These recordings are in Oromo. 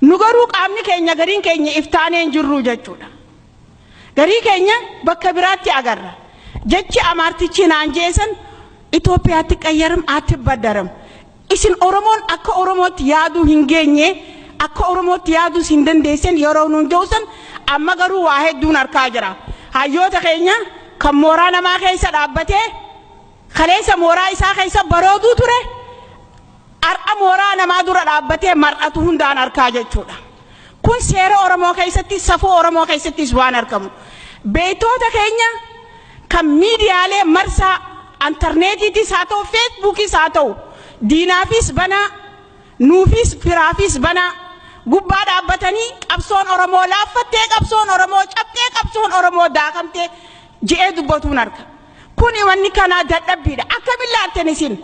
nugaruu qaamni keenya gariin keenya iftaaneen jirru jechuudha. Garii keenya bakka biraatti agarra. Jechi amartichi naan jeesan Itoophiyaatti qayyaram atti baddaram. Isin Oromoon akka Oromootti yaaduu hin geenye akka Oromootti yaaduu hin dandeessan yeroo nuun joosan amma garuu waa hedduun arkaa jira. Hayyoota keenya kan mooraa namaa keessa dhaabbatee kaleessa mooraa isaa keessa barooduu ture ar'a mooraa namaa dura dhaabbatee mar'atu hundaan arkaa jechuudha. Kun seera Oromoo keessatti safuu Oromoo keessattis waan argamu. Beeytoota keenya kan miidiyaalee marsaa intarneetiitis haa ta'u feesbuukis haa ta'u diinaafis banaa nuufis firaafis banaa gubbaa dhaabbatanii qabsoon Oromoo laaffattee qabsoon Oromoo cabxee qabsoon Oromoo daakamtee je'ee dubbatuun arga. Kuni wanni kana dadhabbiidha. Akkamiin laaltan isin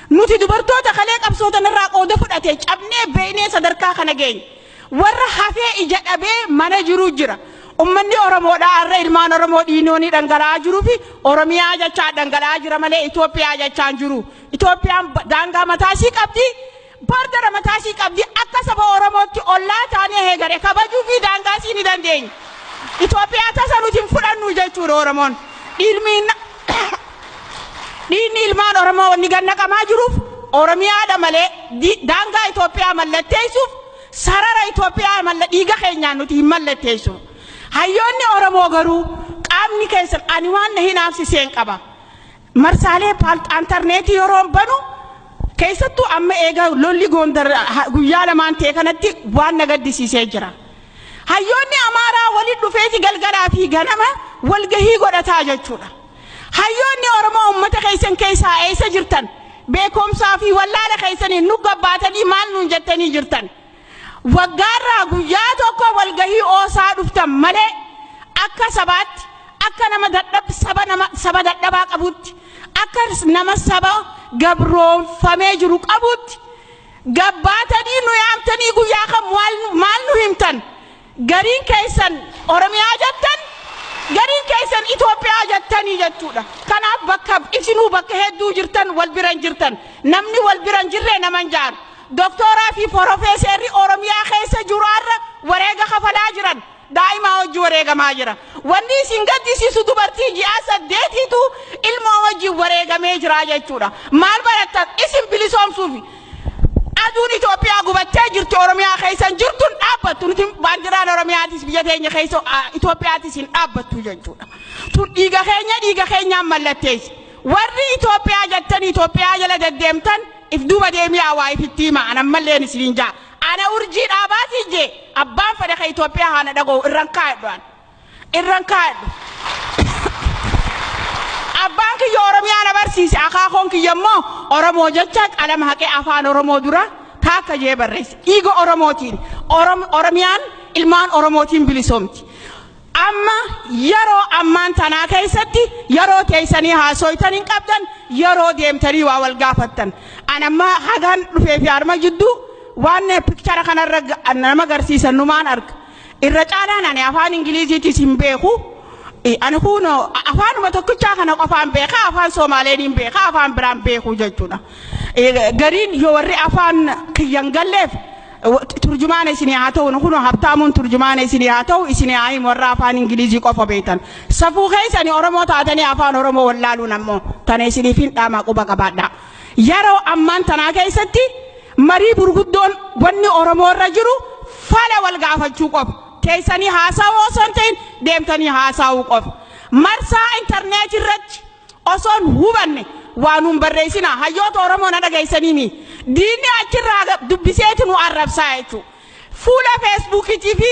nuti dubartoota kalee qabsootan irraa qooda fudhatee cabnee beeynee sadarkaa kana geenye. Warra hafee ija dhabee mana jiru jira. Ummanni Oromoodhaa har'a ilmaan Oromoo dhiinoonii dhangala'aa jiruu fi Oromiyaa jechaa dhangala'aa jira malee Itoophiyaa jechaan jiru. Itoophiyaan daangaa mataasii qabdi, bardara mataasii qabdi. Akka saba Oromootti ollaa taanee heegare kabajuu fi daangaasii ni dandeenya. Itoophiyaa tasa nuti hin fudhannu jechuudha Oromoon. Dhiinni ilmaan Oromoo wanni gannaqamaa jiruuf Oromiyaadha malee daangaa Itoophiyaa mallatteessuuf sarara Itoophiyaa dhiiga keenyaan nuti hin mallatteessu. Hayyoonni Oromoo garuu qaamni keessan ani waan na hinaafsiseen qaba. Marsaalee intarneetii yeroo banu keessattuu amma eega lolli Gondar guyyaa lamaan ta'e kanatti waan na gaddisiisee jira. Hayyoonni Amaaraa walitti dhufeeti galgalaa fi ganama walgahii godhataa jechuudha. Hayyoonni Oromoo uummata keessan keessaa eessa jirtan? Beekumsaa fi wallaala keessanii nu gabbaatanii maal nuun jettanii jirtan? Waggaarraa guyyaa tokko walgahii oosaa dhuftan malee akka sabaatti akka nama saba dadhabaa qabutti akka nama saba gabroonfamee jiru qabutti gabbaatanii nu yaamtanii guyyaa kan maal nu himtan? Gariin keessan Oromiyaa jettan gariin keessan Itoophiyaa jettanii jechuudha. Kanaaf bakka isinuu bakka hedduu jirtan wal biran jirtan namni wal biran jirre naman jaaru. Doktoraa fi Profeesarri Oromiyaa keessa jiraarra wareega kafalaa jiran daa'imaa wajji wareegamaa jira. Wanni isin gaddisiisu dubartii ji'a 8tu ilmoo wajji wareegamee jira jechuudha. Maal barattan isin bilisoomsuufi aduun Itoophiyaa gubattee jirti Oromiyaa keessan jirtuun dhaabbattu nuti baandiraan Oromiyaatis biyya teenya keessa Itoophiyaatis hin dhaabbattu jechuudha. Tun dhiiga keenyaan mallatteessi. Warri Itoophiyaa jettan Itoophiyaa jala deddeemtan if duba deemee awaa ifitti hima ana malleen isin jaa. Ana urjii dhaabaati je abbaan fedha ka Itoophiyaa hana dhagoo irraan kaadhu. Abbaan kiyya Oromiyaa na barsiise akaakoon kiyya immoo Oromoo jecha qalama haqee afaan Oromoo dura taakka jee barreesse. Dhiiga Oromootiin Oromiyaan ilmaan Oromootiin bilisoomti. Amma yeroo ammaan tanaa keessatti yeroo teessanii haasoytan hin qabdan yeroo deemtanii waa wal gaafattan. Anamma hagaan dhufee fi harma jidduu waan pikchara kanarra nama agarsiisan numaan arga. Irra caalaan ani afaan Ingiliziitis hin beeku. Ani kun afaanuma tokkichaa kana qofaan beeka afaan Soomaleen hin beeka afaan biraan beeku jechuudha. Gariin yoo warri afaan kiyyan galleef turjumaan isinii haa ta'u kun habtaamuun turjumaan isinii haa ta'u isinii haa himu warra afaan Ingilizii qofa beektan. Safuu keessanii Oromoo taatanii afaan Oromoo wallaaluun ammoo tana isiniif hin dhaamaa quba qabaadha. Yeroo ammaan tanaa keessatti marii burguddoon wanni Oromoo irra jiru fala wal gaafachuu qofa. Keessanii haasawoo osoo ta'in deemtanii haasawuu qofa. Marsaa intarneetii irratti osoon hubanne waan barreessina hayyoota Oromoo na dhageessanii diinni achirraa dubbiseeti nu arrabsaa jechuudha. Fuula feesbuukiitii fi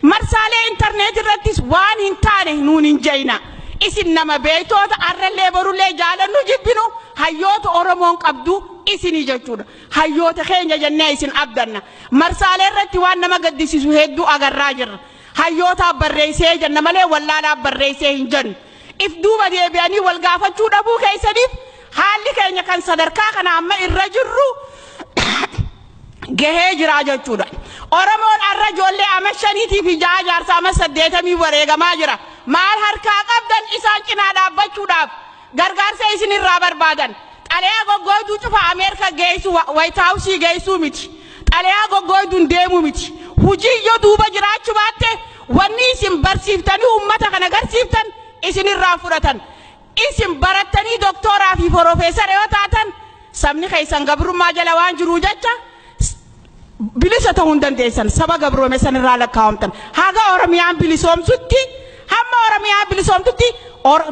marsaalee intarneetii irrattis waan hin taane nuun hin jeyna. Isin nama beektoota arrallee borullee jaalannu jibbinu hayyoota Oromoon qabdu isinii jechuudha. Hayyoota keenya jennee isin abdanna. Marsaalee irratti waan nama gaddisiisu hedduu agarraa jirra. Hayyootaaf barreessee jenna malee wallaalaaf barreessee hin jennu. If duuba deebi'anii wal gaafachuu dhabuu keessaniif haalli keenya kan sadarkaa kana amma irra jirru gahee jira jechuudha. Oromoon arra ijoollee ama 5 fi 6 jaarsa ama 8 wareegamaa jira. Maal harkaa qabdan isaan cinaa dhaabbachuudhaaf gargaarsa isin irraa barbaadan. Xalayaa goggooyduu cufa Ameerika geessu White House geessuu miti. Xalayaa goggooyduun deemuu miti. hujii yoo duuba jiraachuu baatte wanni isin barsiiftanii uummata kana agarsiiftan isin irraa fudhatan. Isin barattanii doktooraa fi profeesara yoo taatan sabni keessan gabrummaa jala waan jiru jecha bilisa ta'uu hin dandeessan. Saba gabroome san irraa lakkaa'amtan. Haga Oromiyaan bilisoomsutti hamma Oromiyaan bilisoomtutti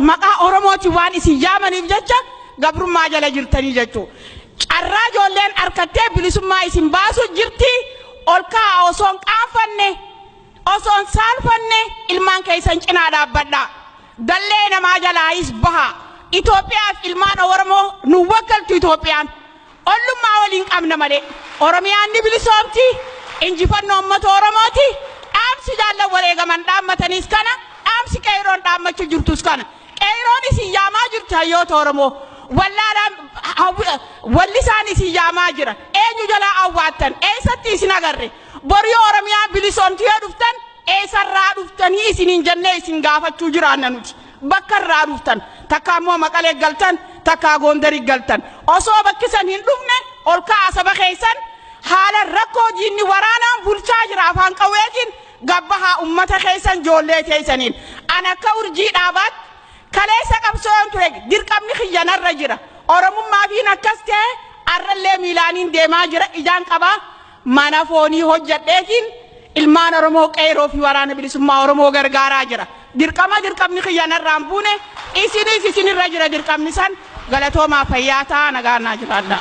maqaa Oromootiin waan isin yaamaniif jecha gabrummaa jala jirtanii jechuudha. Carraa ijoolleen harkattee bilisummaa isin baasu jirti. Ol ka'aa osoo hin qaanfanne osoo hin saalfanne ilmaan keessan cinaa dhaabbadhaa. Dallee namaa jalaayis baha. Itoophiyaaf ilmaan Oromoo nu wakkaltu Itoophiyaan. Ollummaa waliin qabna malee. Oromiyaan ni bilisoomti. Injifannoo uummata Oromooti. Dhaamsi jaallan wareegaman dhaammataniis kana. Dhaamsi qeeroon dhaammachuu jirtus kana. Qeeroon isin yaamaa jirti hayyoota Oromoo. Wallaadhaan walli isaan isin yaamaa jira. Eenyu jalaa awwaattan. Eessatti isin agarre. Borii Oromiyaan bilisoomti yoo dhuftan. Eessarraa dhuftanii isiniin jennee isin gaafachuu jiraanna nuti. Bakka irraa dhuftan. Takka immoo Maqalee galtan. Takka Gondarii galtan. Osoo bakkisan hin dhufne ol ka'aa saba keessan haala rakkoo diinni waraanaan bulchaa jira afaan qawweetiin gabbahaa uummata keessan ijoollee teessaniin. Ana akka urjii dhaabaatti kaleessa qabsoon ture dirqamni xiyyanarra jira. Oromummaa fi akkas ta'e arrallee miilaaniin deemaa jira ijaan qabaa mana foonii hojjadheetiin ilmaan Oromoo qeeroo fi waraana bilisummaa Oromoo gargaaraa jira. Dirqamni xiyyanarraan buune isinis isinirra jira dirqamni san galatoomaa fayyaa ta'aa nagaannaa jiraadha.